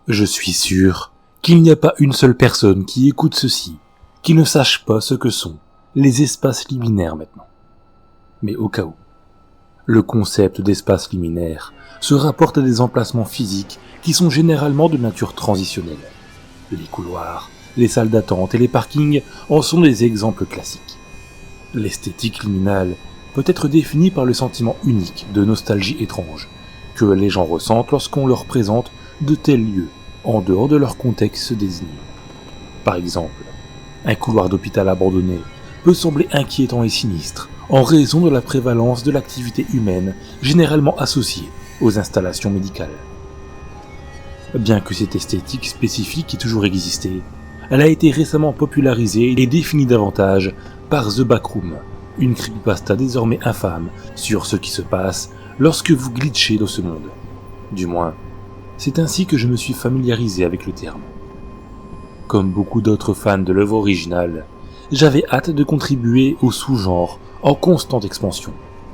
Je suis sûr qu'il n'y a pas une seule personne qui écoute ceci, qui ne sache pas ce que sont les espaces liminaires maintenant. Mais au cas où, le concept d'espace liminaire se rapporte à des emplacements physiques qui sont généralement de nature transitionnelle. Les couloirs, les salles d'attente et les parkings en sont des exemples classiques. L'esthétique liminale peut être définie par le sentiment unique de nostalgie étrange que les gens ressentent lorsqu'on leur présente de tels lieux en dehors de leur contexte désigné. Par exemple, un couloir d'hôpital abandonné peut sembler inquiétant et sinistre en raison de la prévalence de l'activité humaine généralement associée aux installations médicales. Bien que cette esthétique spécifique ait toujours existé, elle a été récemment popularisée et définie davantage par The Backroom, une creepypasta désormais infâme sur ce qui se passe lorsque vous glitchez dans ce monde. Du moins, c'est ainsi que je me suis familiarisé avec le terme. Comme beaucoup d'autres fans de l'œuvre originale, j'avais hâte de contribuer au sous-genre en constante expansion,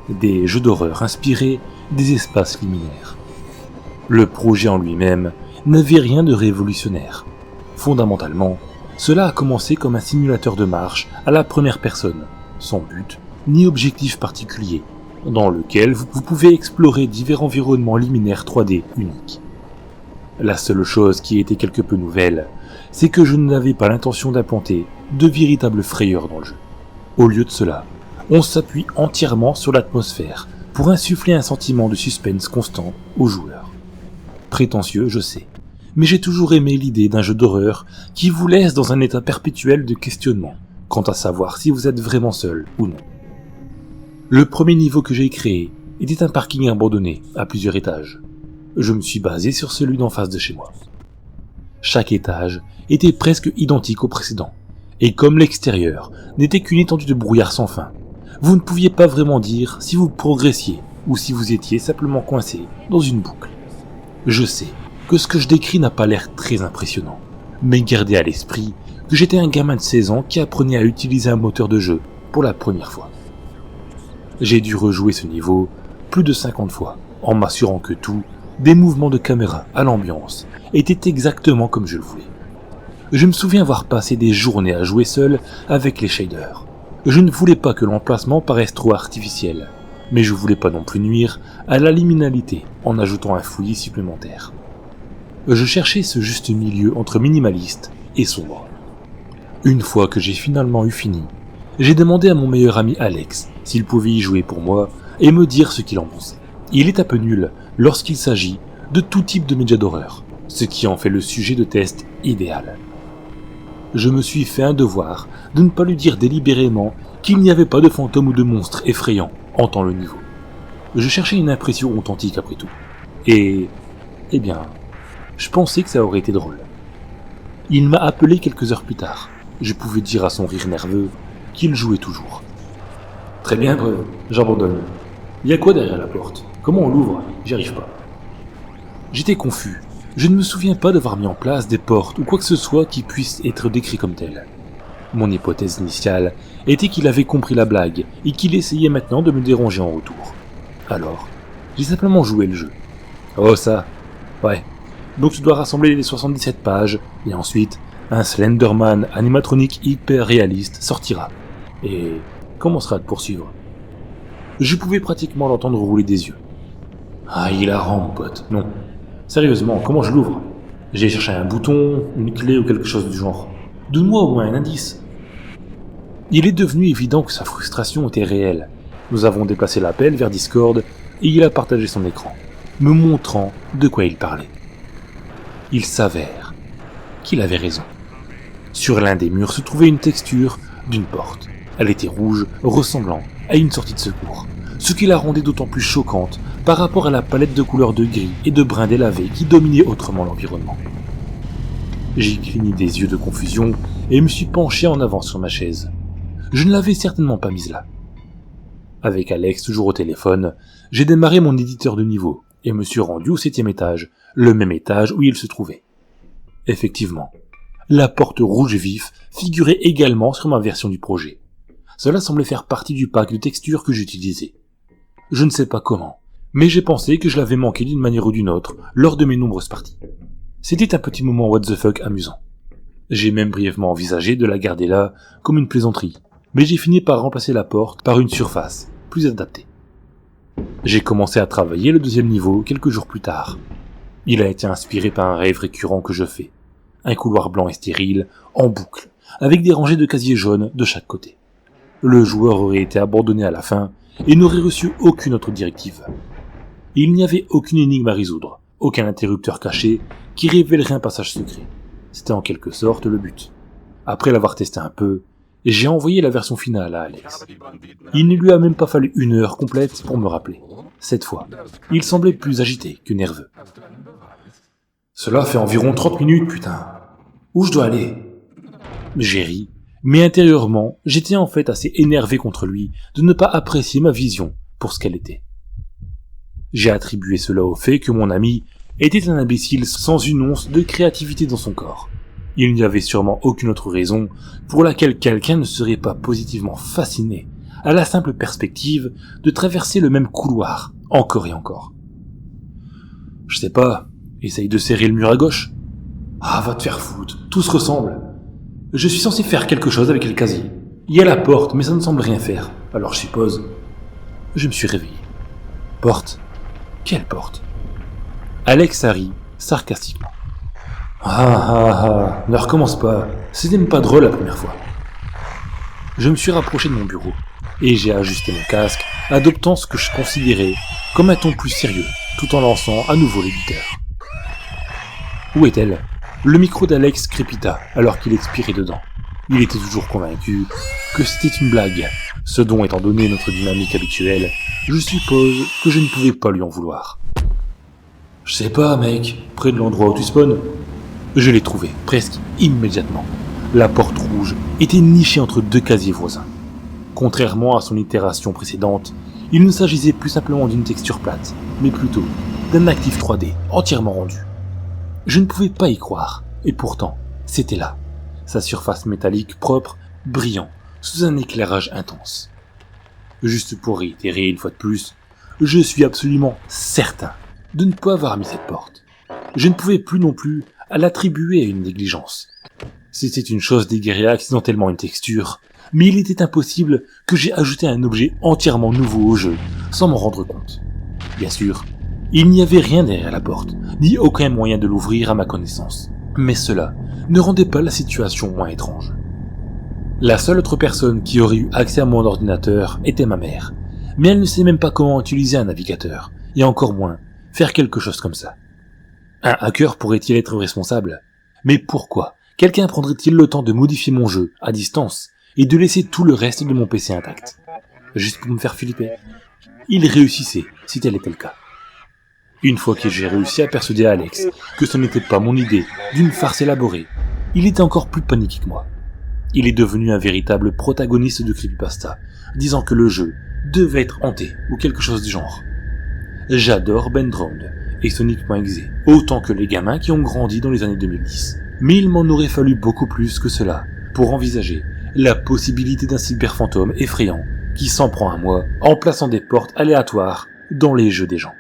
des jeux d'horreur inspirés des espaces liminaires. Le projet en lui-même n'avait rien de révolutionnaire. Fondamentalement, cela a commencé comme un simulateur de marche à la première personne, sans but ni objectif particulier, dans lequel vous pouvez explorer divers environnements liminaires 3D uniques. La seule chose qui était quelque peu nouvelle, c'est que je n'avais pas l'intention d'implanter de véritables frayeurs dans le jeu. Au lieu de cela, on s'appuie entièrement sur l'atmosphère pour insuffler un sentiment de suspense constant aux joueurs. Prétentieux, je sais, mais j'ai toujours aimé l'idée d'un jeu d'horreur qui vous laisse dans un état perpétuel de questionnement quant à savoir si vous êtes vraiment seul ou non. Le premier niveau que j'ai créé était un parking abandonné à plusieurs étages. Je me suis basé sur celui d'en face de chez moi. Chaque étage était presque identique au précédent, et comme l'extérieur n'était qu'une étendue de brouillard sans fin, vous ne pouviez pas vraiment dire si vous progressiez ou si vous étiez simplement coincé dans une boucle. Je sais que ce que je décris n'a pas l'air très impressionnant, mais gardez à l'esprit que j'étais un gamin de 16 ans qui apprenait à utiliser un moteur de jeu pour la première fois. J'ai dû rejouer ce niveau plus de 50 fois, en m'assurant que tout, des mouvements de caméra à l'ambiance, étaient exactement comme je le voulais. Je me souviens avoir passé des journées à jouer seul avec les shaders. Je ne voulais pas que l'emplacement paraisse trop artificiel, mais je voulais pas non plus nuire à la liminalité en ajoutant un fouillis supplémentaire. Je cherchais ce juste milieu entre minimaliste et sombre. Une fois que j'ai finalement eu fini, j'ai demandé à mon meilleur ami Alex s'il pouvait y jouer pour moi et me dire ce qu'il en pensait. Il est un peu nul lorsqu'il s'agit de tout type de médias d'horreur, ce qui en fait le sujet de test idéal. Je me suis fait un devoir de ne pas lui dire délibérément qu'il n'y avait pas de fantômes ou de monstres effrayants en temps le niveau. Je cherchais une impression authentique après tout. Et, eh bien, je pensais que ça aurait été drôle. Il m'a appelé quelques heures plus tard. Je pouvais dire à son rire nerveux qu'il jouait toujours. Très bien, j'abandonne. Il y a quoi derrière la porte? Comment on l'ouvre? J'y arrive pas. J'étais confus. Je ne me souviens pas d'avoir mis en place des portes ou quoi que ce soit qui puisse être décrit comme tel. Mon hypothèse initiale était qu'il avait compris la blague et qu'il essayait maintenant de me déranger en retour. Alors, j'ai simplement joué le jeu. Oh ça, ouais. Donc tu dois rassembler les 77 pages et ensuite un Slenderman animatronique hyper réaliste sortira et commencera à te poursuivre. Je pouvais pratiquement l'entendre rouler des yeux. Ah, hilarant, mon pote. Non. Sérieusement, comment je l'ouvre? J'ai cherché un bouton, une clé ou quelque chose du genre. Donne-moi au moins un indice. Il est devenu évident que sa frustration était réelle. Nous avons déplacé l'appel vers Discord et il a partagé son écran, me montrant de quoi il parlait. Il s'avère qu'il avait raison. Sur l'un des murs se trouvait une texture d'une porte. Elle était rouge, ressemblant à une sortie de secours, ce qui la rendait d'autant plus choquante par rapport à la palette de couleurs de gris et de brun délavé qui dominait autrement l'environnement. J'ai cligné des yeux de confusion et me suis penché en avant sur ma chaise. Je ne l'avais certainement pas mise là. Avec Alex toujours au téléphone, j'ai démarré mon éditeur de niveau et me suis rendu au 7e étage, le même étage où il se trouvait. Effectivement, la porte rouge vif figurait également sur ma version du projet. Cela semblait faire partie du pack de textures que j'utilisais. Je ne sais pas comment, mais j'ai pensé que je l'avais manqué d'une manière ou d'une autre lors de mes nombreuses parties. C'était un petit moment what the fuck amusant. J'ai même brièvement envisagé de la garder là comme une plaisanterie, mais j'ai fini par remplacer la porte par une surface plus adaptée. J'ai commencé à travailler le deuxième niveau quelques jours plus tard. Il a été inspiré par un rêve récurrent que je fais. Un couloir blanc et stérile, en boucle, avec des rangées de casiers jaunes de chaque côté. Le joueur aurait été abandonné à la fin et n'aurait reçu aucune autre directive. Il n'y avait aucune énigme à résoudre, aucun interrupteur caché qui révélerait un passage secret. C'était en quelque sorte le but. Après l'avoir testé un peu, j'ai envoyé la version finale à Alex. Il ne lui a même pas fallu 1 heure complète pour me rappeler. Cette fois, il semblait plus agité que nerveux. Cela fait environ 30 minutes, putain. Où je dois aller? J'ai ri, mais intérieurement, j'étais en fait assez énervé contre lui de ne pas apprécier ma vision pour ce qu'elle était. J'ai attribué cela au fait que mon ami était un imbécile sans une once de créativité dans son corps. Il n'y avait sûrement aucune autre raison pour laquelle quelqu'un ne serait pas positivement fasciné à la simple perspective de traverser le même couloir, encore et encore. Je sais pas, essaye de serrer le mur à gauche. Ah, va te faire foutre, tout se ressemble. Je suis censé faire quelque chose avec le casier. Il y a la porte, mais ça ne semble rien faire, alors je suppose. Je me suis réveillé. Porte? Quelle porte? Alex a ri, sarcastiquement. Ne recommence pas, c'était même pas drôle la première fois. Je me suis rapproché de mon bureau, et j'ai ajusté mon casque, adoptant ce que je considérais comme un ton plus sérieux, tout en lançant à nouveau l'éditeur. Où est-elle? Le micro d'Alex crépita alors qu'il expirait dedans. Il était toujours convaincu que c'était une blague, ce dont, étant donné notre dynamique habituelle, je suppose que je ne pouvais pas lui en vouloir. Je sais pas, mec, près de l'endroit où tu spawns. Je l'ai trouvé, presque immédiatement. La porte rouge était nichée entre 2 casiers voisins. Contrairement à son itération précédente, il ne s'agissait plus simplement d'une texture plate, mais plutôt d'un actif 3D entièrement rendu. Je ne pouvais pas y croire, et pourtant, c'était là. Sa surface métallique propre, brillant, sous un éclairage intense. Juste pour réitérer une fois de plus, je suis absolument certain de ne pas avoir mis cette porte. Je ne pouvais plus non plus à l'attribuer à une négligence. C'était une chose d'égarer accidentellement une texture, mais il était impossible que j'aie ajouté un objet entièrement nouveau au jeu, sans m'en rendre compte. Bien sûr, il n'y avait rien derrière la porte, ni aucun moyen de l'ouvrir à ma connaissance. Mais cela ne rendait pas la situation moins étrange. La seule autre personne qui aurait eu accès à mon ordinateur était ma mère, mais elle ne sait même pas comment utiliser un navigateur, et encore moins faire quelque chose comme ça. Un hacker pourrait-il être responsable? Mais pourquoi quelqu'un prendrait-il le temps de modifier mon jeu à distance et de laisser tout le reste de mon PC intact? Juste pour me faire flipper? Il réussissait, si tel était le cas. Une fois que j'ai réussi à persuader Alex que ce n'était pas mon idée d'une farce élaborée, il était encore plus paniqué que moi. Il est devenu un véritable protagoniste de creepypasta, disant que le jeu devait être hanté ou quelque chose du genre. J'adore Ben Drowned et Sonic.exe, autant que les gamins qui ont grandi dans les années 2010. Mais il m'en aurait fallu beaucoup plus que cela pour envisager la possibilité d'un cyberfantôme effrayant qui s'en prend à moi en plaçant des portes aléatoires dans les jeux des gens.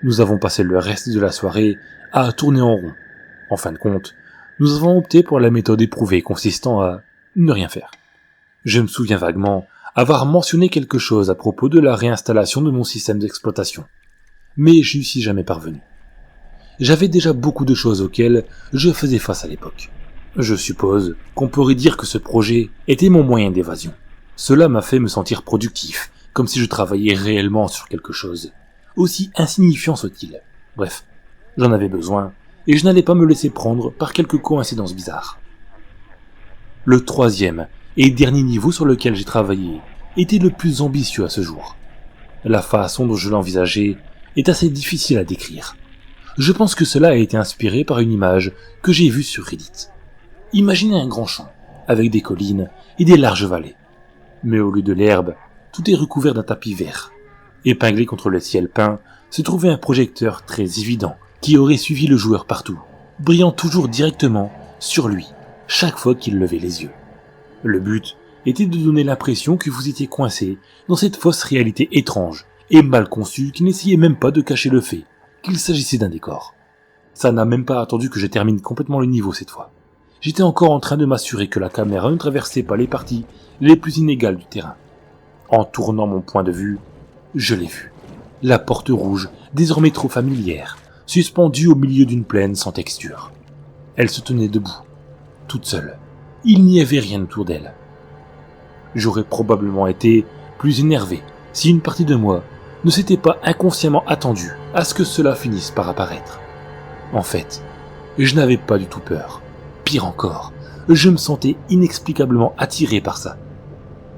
Nous avons passé le reste de la soirée à tourner en rond. En fin de compte, nous avons opté pour la méthode éprouvée consistant à ne rien faire. Je me souviens vaguement avoir mentionné quelque chose à propos de la réinstallation de mon système d'exploitation, mais je n'y suis jamais parvenu. J'avais déjà beaucoup de choses auxquelles je faisais face à l'époque. Je suppose qu'on pourrait dire que ce projet était mon moyen d'évasion. Cela m'a fait me sentir productif, comme si je travaillais réellement sur quelque chose, aussi insignifiant soit-il. Bref, j'en avais besoin, et je n'allais pas me laisser prendre par quelques coïncidences bizarres. Le 3e et dernier niveau sur lequel j'ai travaillé était le plus ambitieux à ce jour. La façon dont je l'envisageais est assez difficile à décrire. Je pense que cela a été inspiré par une image que j'ai vue sur Reddit. Imaginez un grand champ, avec des collines et des larges vallées. Mais au lieu de l'herbe, tout est recouvert d'un tapis vert. Épinglé contre le ciel peint, se trouvait un projecteur très évident qui aurait suivi le joueur partout, brillant toujours directement sur lui, chaque fois qu'il levait les yeux. Le but était de donner l'impression que vous étiez coincé dans cette fausse réalité étrange et mal conçue qui n'essayait même pas de cacher le fait qu'il s'agissait d'un décor. Ça n'a même pas attendu que je termine complètement le niveau cette fois. J'étais encore en train de m'assurer que la caméra ne traversait pas les parties les plus inégales du terrain. En tournant mon point de vue, je l'ai vue. La porte rouge, désormais trop familière, suspendue au milieu d'une plaine sans texture. Elle se tenait debout, toute seule. Il n'y avait rien autour d'elle. J'aurais probablement été plus énervé si une partie de moi ne s'était pas inconsciemment attendue à ce que cela finisse par apparaître. En fait, je n'avais pas du tout peur. Pire encore, je me sentais inexplicablement attiré par ça.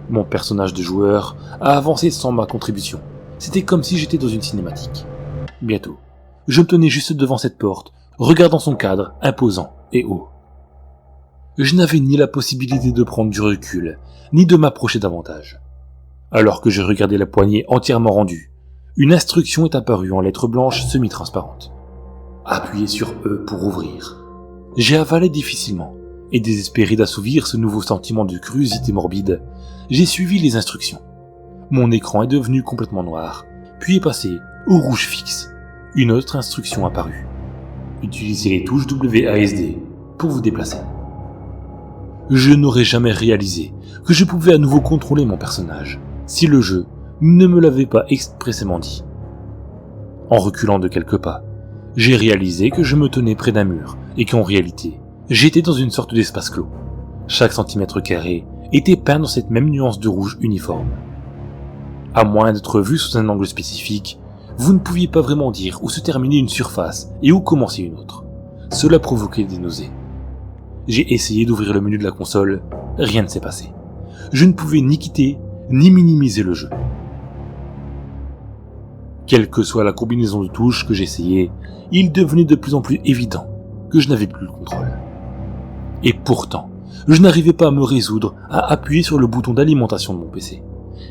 Mon personnage de joueur a avancé sans ma contribution. C'était comme si j'étais dans une cinématique. Bientôt, je me tenais juste devant cette porte, regardant son cadre imposant et haut. Je n'avais ni la possibilité de prendre du recul, ni de m'approcher davantage. Alors que je regardais la poignée entièrement rendue, une instruction est apparue en lettres blanches semi-transparentes. Appuyez sur E pour ouvrir. J'ai avalé difficilement, et désespéré d'assouvir ce nouveau sentiment de curiosité morbide, j'ai suivi les instructions. Mon écran est devenu complètement noir, puis est passé au rouge fixe. Une autre instruction apparut. Utilisez les touches WASD pour vous déplacer. Je n'aurais jamais réalisé que je pouvais à nouveau contrôler mon personnage, si le jeu ne me l'avait pas expressément dit. En reculant de quelques pas, j'ai réalisé que je me tenais près d'un mur, et qu'en réalité, j'étais dans une sorte d'espace clos. Chaque centimètre carré était peint dans cette même nuance de rouge uniforme. À moins d'être vu sous un angle spécifique, vous ne pouviez pas vraiment dire où se terminait une surface et où commençait une autre. Cela provoquait des nausées. J'ai essayé d'ouvrir le menu de la console, rien ne s'est passé. Je ne pouvais ni quitter, ni minimiser le jeu. Quelle que soit la combinaison de touches que j'essayais, il devenait de plus en plus évident que je n'avais plus le contrôle. Et pourtant, je n'arrivais pas à me résoudre à appuyer sur le bouton d'alimentation de mon PC.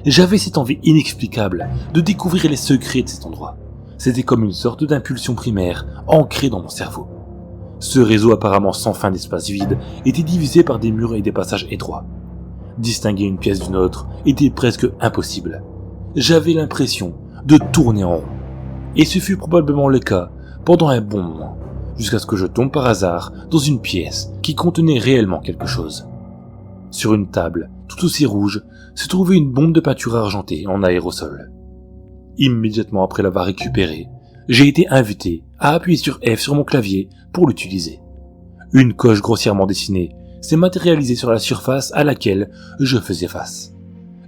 J'avais cette envie inexplicable de découvrir les secrets de cet endroit. C'était comme une sorte d'impulsion primaire ancrée dans mon cerveau. Ce réseau apparemment sans fin d'espace vide était divisé par des murs et des passages étroits. Distinguer une pièce d'une autre était presque impossible. J'avais l'impression de tourner en rond. Et ce fut probablement le cas pendant un bon moment, jusqu'à ce que je tombe par hasard dans une pièce qui contenait réellement quelque chose. Sur une table, tout aussi rouge, se trouvait une bombe de peinture argentée en aérosol. Immédiatement après l'avoir récupérée, j'ai été invité à appuyer sur F sur mon clavier pour l'utiliser. Une coche grossièrement dessinée s'est matérialisée sur la surface à laquelle je faisais face.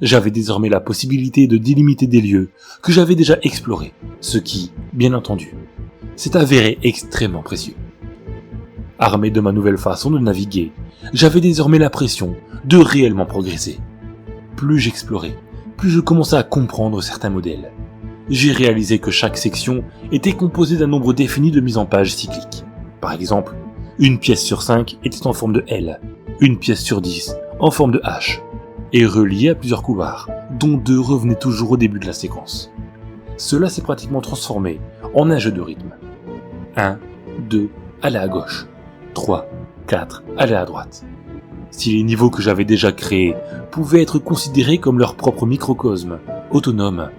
J'avais désormais la possibilité de délimiter des lieux que j'avais déjà explorés, ce qui, bien entendu, s'est avéré extrêmement précieux. Armé de ma nouvelle façon de naviguer, j'avais désormais l'impression de réellement progresser. Plus j'explorais, plus je commençais à comprendre certains modèles. J'ai réalisé que chaque section était composée d'un nombre défini de mises en page cycliques. Par exemple, une pièce sur 5 était en forme de L, une pièce sur 10 en forme de H, et reliée à plusieurs couloirs, dont 2 revenaient toujours au début de la séquence. Cela s'est pratiquement transformé en un jeu de rythme. 1, 2, allez à gauche. 3, 4, allez à droite. Si les niveaux que j'avais déjà créés pouvaient être considérés comme leur propre microcosme, autonome,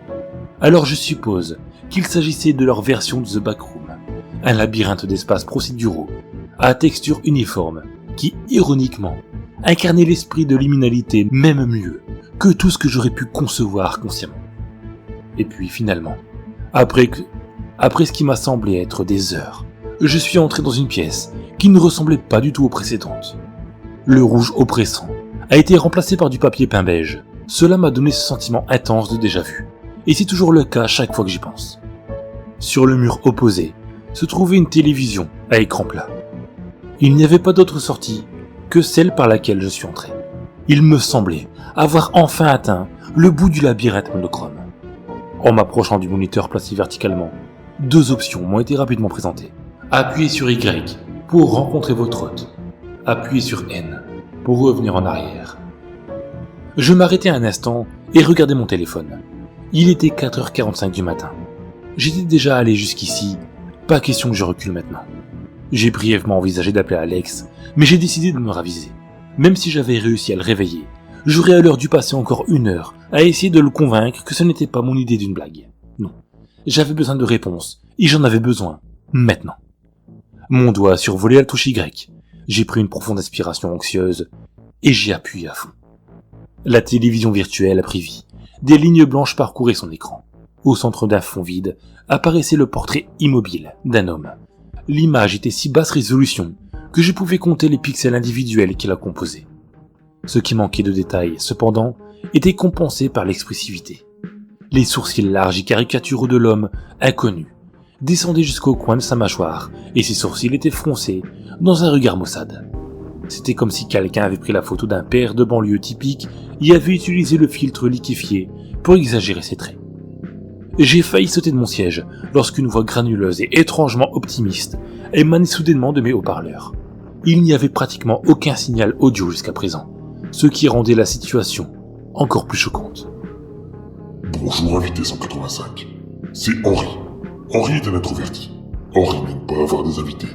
alors je suppose qu'il s'agissait de leur version de The Backroom, un labyrinthe d'espaces procéduraux, à texture uniforme, qui, ironiquement, incarnait l'esprit de liminalité même mieux que tout ce que j'aurais pu concevoir consciemment. Et puis finalement, après ce qui m'a semblé être des heures, je suis entré dans une pièce qui ne ressemblait pas du tout aux précédentes. Le rouge oppressant a été remplacé par du papier peint beige. Cela m'a donné ce sentiment intense de déjà-vu, et c'est toujours le cas chaque fois que j'y pense. Sur le mur opposé se trouvait une télévision à écran plat. Il n'y avait pas d'autre sortie que celle par laquelle je suis entré. Il me semblait avoir enfin atteint le bout du labyrinthe monochrome. En m'approchant du moniteur placé verticalement, 2 options m'ont été rapidement présentées. Appuyez sur Y pour rencontrer votre hôte. Appuyez sur N pour revenir en arrière. Je m'arrêtai un instant et regardai mon téléphone. Il était 4h45 du matin. J'étais déjà allé jusqu'ici, pas question que je recule maintenant. J'ai brièvement envisagé d'appeler Alex, mais j'ai décidé de me raviser. Même si j'avais réussi à le réveiller, j'aurais alors dû passer encore 1 heure à essayer de le convaincre que ce n'était pas mon idée d'une blague. Non, j'avais besoin de réponses, et j'en avais besoin, maintenant. Mon doigt a survolé la touche Y. J'ai pris une profonde aspiration anxieuse et j'ai appuyé à fond. La télévision virtuelle a pris vie. Des lignes blanches parcouraient son écran. Au centre d'un fond vide apparaissait le portrait immobile d'un homme. L'image était si basse résolution que je pouvais compter les pixels individuels qui la composaient. Ce qui manquait de détails, cependant, était compensé par l'expressivité. Les sourcils larges et caricaturaux de l'homme inconnu descendaient jusqu'au coin de sa mâchoire et ses sourcils étaient froncés dans un regard maussade. C'était comme si quelqu'un avait pris la photo d'un père de banlieue typique et avait utilisé le filtre liquéfié pour exagérer ses traits. J'ai failli sauter de mon siège lorsqu'une voix granuleuse et étrangement optimiste émanait soudainement de mes haut-parleurs. Il n'y avait pratiquement aucun signal audio jusqu'à présent, ce qui rendait la situation encore plus choquante. Bonjour invité 185, c'est Henri. Henri est un introverti. Henri n'aime pas avoir des invités.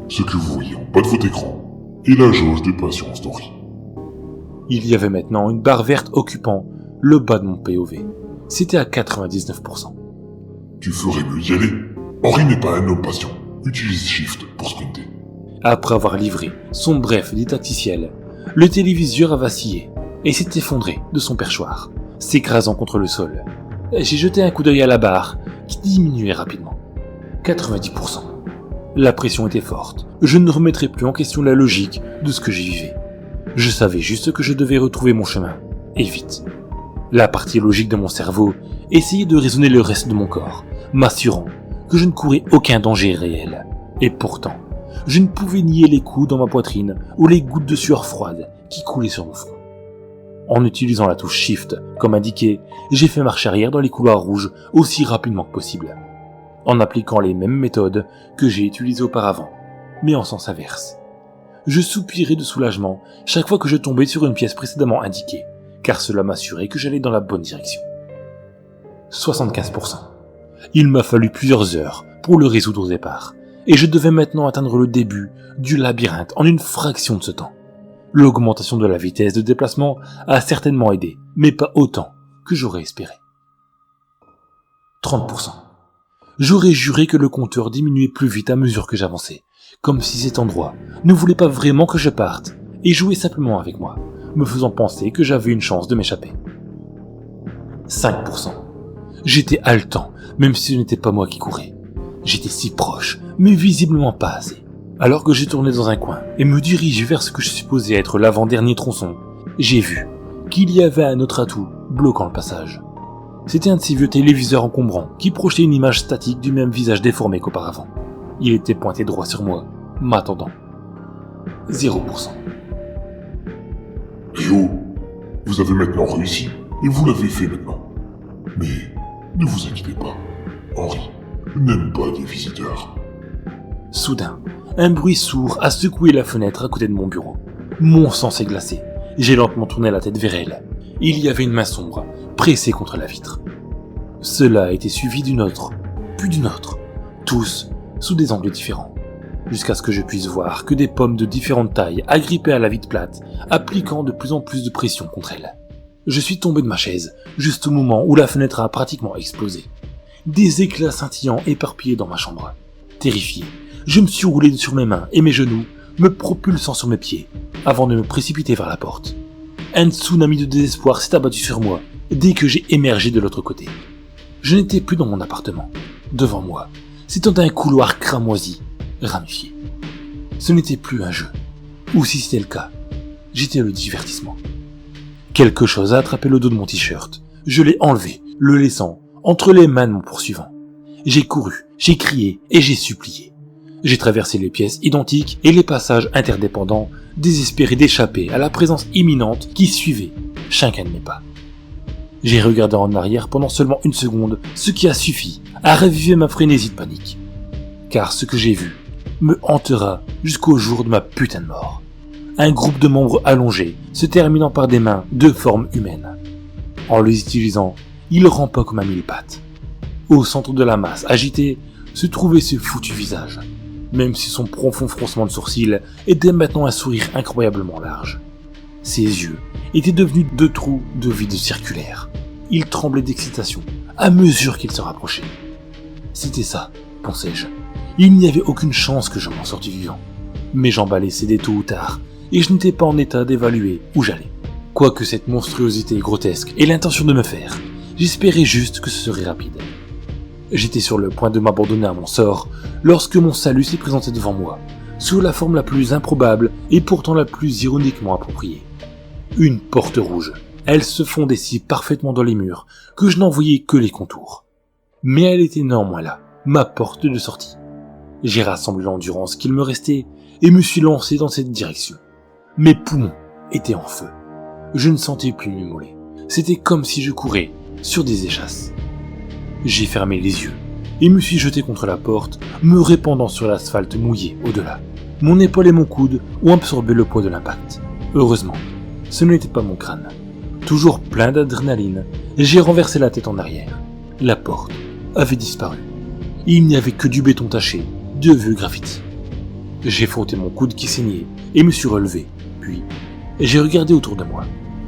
Ce que vous voyez en bas de votre écran est la jauge de patience d'Henri. Il y avait maintenant une barre verte occupant le bas de mon POV. C'était à 99%. Tu ferais mieux d'y aller. Henri n'est pas un homme patient. Utilise Shift pour sprinter. Après avoir livré son bref didacticiel, le téléviseur a vacillé et s'est effondré de son perchoir, s'écrasant contre le sol. J'ai jeté un coup d'œil à la barre qui diminuait rapidement. 90%. La pression était forte. Je ne remettrais plus en question la logique de ce que j'y vivais. Je savais juste que je devais retrouver mon chemin, et vite. La partie logique de mon cerveau essayait de raisonner le reste de mon corps, m'assurant que je ne courais aucun danger réel. Et pourtant, je ne pouvais nier les coups dans ma poitrine ou les gouttes de sueur froide qui coulaient sur mon front. En utilisant la touche Shift, comme indiqué, j'ai fait marche arrière dans les couloirs rouges aussi rapidement que possible, en appliquant les mêmes méthodes que j'ai utilisées auparavant, mais en sens inverse. Je soupirais de soulagement chaque fois que je tombais sur une pièce précédemment indiquée, car cela m'assurait que j'allais dans la bonne direction. 75%. Il m'a fallu plusieurs heures pour le résoudre au départ, et je devais maintenant atteindre le début du labyrinthe en une fraction de ce temps. L'augmentation de la vitesse de déplacement a certainement aidé, mais pas autant que j'aurais espéré. 30%. J'aurais juré que le compteur diminuait plus vite à mesure que j'avançais, comme si cet endroit ne voulait pas vraiment que je parte, et jouait simplement avec moi, me faisant penser que j'avais une chance de m'échapper. 5%. J'étais haletant, même si ce n'était pas moi qui courais. J'étais si proche, mais visiblement pas assez. Alors que j'ai tourné dans un coin et me dirige vers ce que je supposais être l'avant-dernier tronçon, j'ai vu qu'il y avait un autre atout bloquant le passage. C'était un de ces vieux téléviseurs encombrants qui projetait une image statique du même visage déformé qu'auparavant. Il était pointé droit sur moi, m'attendant. 0%. Rio, vous avez maintenant réussi, et vous l'avez fait maintenant. Mais ne vous inquiétez pas, Henri n'aime pas des visiteurs. Soudain, un bruit sourd a secoué la fenêtre à côté de mon bureau. Mon sang s'est glacé. J'ai lentement tourné la tête vers elle. Il y avait une main sombre, pressée contre la vitre. Cela a été suivi d'une autre, puis d'une autre, tous sous des angles différents, jusqu'à ce que je puisse voir que des pommes de différentes tailles agrippées à la vitre plate, appliquant de plus en plus de pression contre elle. Je suis tombé de ma chaise, juste au moment où la fenêtre a pratiquement explosé. Des éclats scintillants éparpillés dans ma chambre. Terrifié, je me suis roulé sur mes mains et mes genoux, me propulsant sur mes pieds, avant de me précipiter vers la porte. Un tsunami de désespoir s'est abattu sur moi dès que j'ai émergé de l'autre côté. Je n'étais plus dans mon appartement. Devant moi, c'était un couloir cramoisi, ramifié. Ce n'était plus un jeu. Ou si c'était le cas, j'étais le divertissement. Quelque chose a attrapé le dos de mon t-shirt. Je l'ai enlevé, le laissant entre les mains de mon poursuivant. J'ai couru, j'ai crié et j'ai supplié. J'ai traversé les pièces identiques et les passages interdépendants, désespéré d'échapper à la présence imminente qui suivait chacun de mes pas. J'ai regardé en arrière pendant seulement une seconde, ce qui a suffi à raviver ma frénésie de panique. Car ce que j'ai vu me hantera jusqu'au jour de ma putain de mort. Un groupe de membres allongés, se terminant par des mains de forme humaine. En les utilisant, ils rampaient comme un mille pattes. Au centre de la masse agitée se trouvait ce foutu visage, même si son profond froncement de sourcils était maintenant un sourire incroyablement large. Ses yeux étaient devenus deux trous de vide circulaire. Il tremblait d'excitation à mesure qu'il se rapprochait. C'était ça, pensais-je. Il n'y avait aucune chance que je m'en sorte vivant. Mes jambes allaient céder tôt ou tard, et je n'étais pas en état d'évaluer où j'allais. Quoique cette monstruosité grotesque ait l'intention de me faire, j'espérais juste que ce serait rapide. J'étais sur le point de m'abandonner à mon sort lorsque mon salut s'est présenté devant moi, sous la forme la plus improbable et pourtant la plus ironiquement appropriée. Une porte rouge. Elle se fondait si parfaitement dans les murs que je n'en voyais que les contours. Mais elle était néanmoins là, ma porte de sortie. J'ai rassemblé l'endurance qu'il me restait et me suis lancé dans cette direction. Mes poumons étaient en feu. Je ne sentais plus mes mollets. C'était comme si je courais sur des échasses. J'ai fermé les yeux et me suis jeté contre la porte, me répandant sur l'asphalte mouillé au-delà. Mon épaule et mon coude ont absorbé le poids de l'impact. Heureusement, ce n'était pas mon crâne. Toujours plein d'adrénaline, j'ai renversé la tête en arrière. La porte avait disparu. Il n'y avait que du béton taché, de vieux graffitis. J'ai frotté mon coude qui saignait et me suis relevé. Puis, j'ai regardé autour de moi.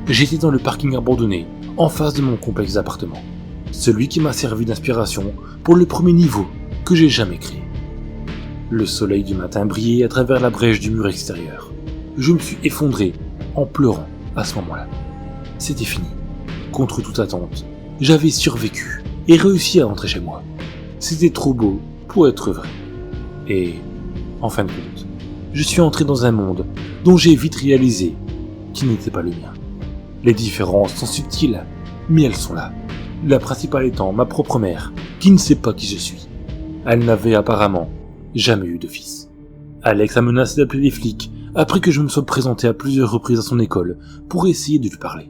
J'étais dans le parking abandonné, en face de mon complexe d'appartements. Celui qui m'a servi d'inspiration pour le premier niveau que j'ai jamais créé. Le soleil du matin brillait à travers la brèche du mur extérieur. Je me suis effondré en pleurant à ce moment-là. C'était fini. Contre toute attente, j'avais survécu et réussi à rentrer chez moi. C'était trop beau pour être vrai. Et, en fin de compte, je suis entré dans un monde dont j'ai vite réalisé qu'il n'était pas le mien. Les différences sont subtiles, mais elles sont là. La principale étant ma propre mère, qui ne sait pas qui je suis. Elle n'avait apparemment jamais eu de fils. Alex a menacé d'appeler les flics après que je me sois présenté à plusieurs reprises à son école pour essayer de lui parler.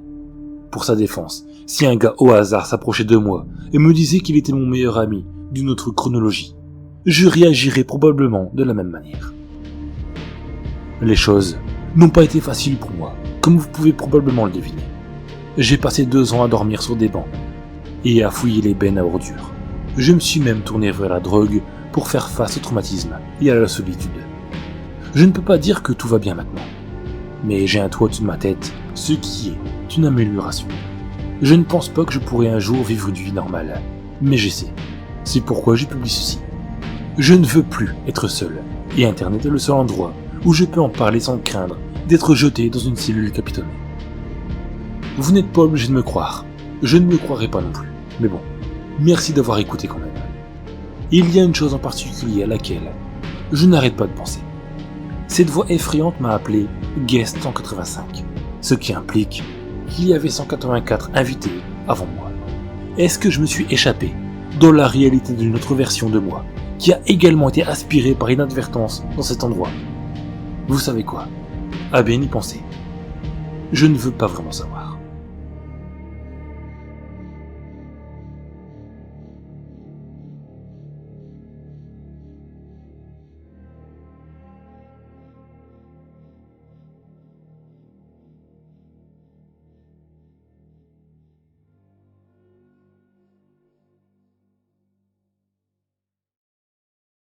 Pour sa défense, si un gars au hasard s'approchait de moi et me disait qu'il était mon meilleur ami d'une autre chronologie, je réagirais probablement de la même manière. Les choses n'ont pas été faciles pour moi, comme vous pouvez probablement le deviner. J'ai passé 2 ans à dormir sur des bancs et à fouiller les bennes à ordures. Je me suis même tourné vers la drogue pour faire face au traumatisme et à la solitude. Je ne peux pas dire que tout va bien maintenant, mais j'ai un toit au-dessus de ma tête, ce qui est une amélioration. Je ne pense pas que je pourrai un jour vivre une vie normale, mais j'essaie. C'est pourquoi je publie ceci. Je ne veux plus être seul, et Internet est le seul endroit où je peux en parler sans craindre d'être jeté dans une cellule capitonnée. Vous n'êtes pas obligé de me croire, je ne me croirai pas non plus, mais bon, merci d'avoir écouté quand même. Il y a une chose en particulier à laquelle je n'arrête pas de penser. Cette voix effrayante m'a appelé Guest 185, ce qui implique qu'il y avait 184 invités avant moi. Est-ce que je me suis échappé dans la réalité d'une autre version de moi, qui a également été aspirée par inadvertance dans cet endroit? Vous savez quoi? À bien y penser. Je ne veux pas vraiment savoir.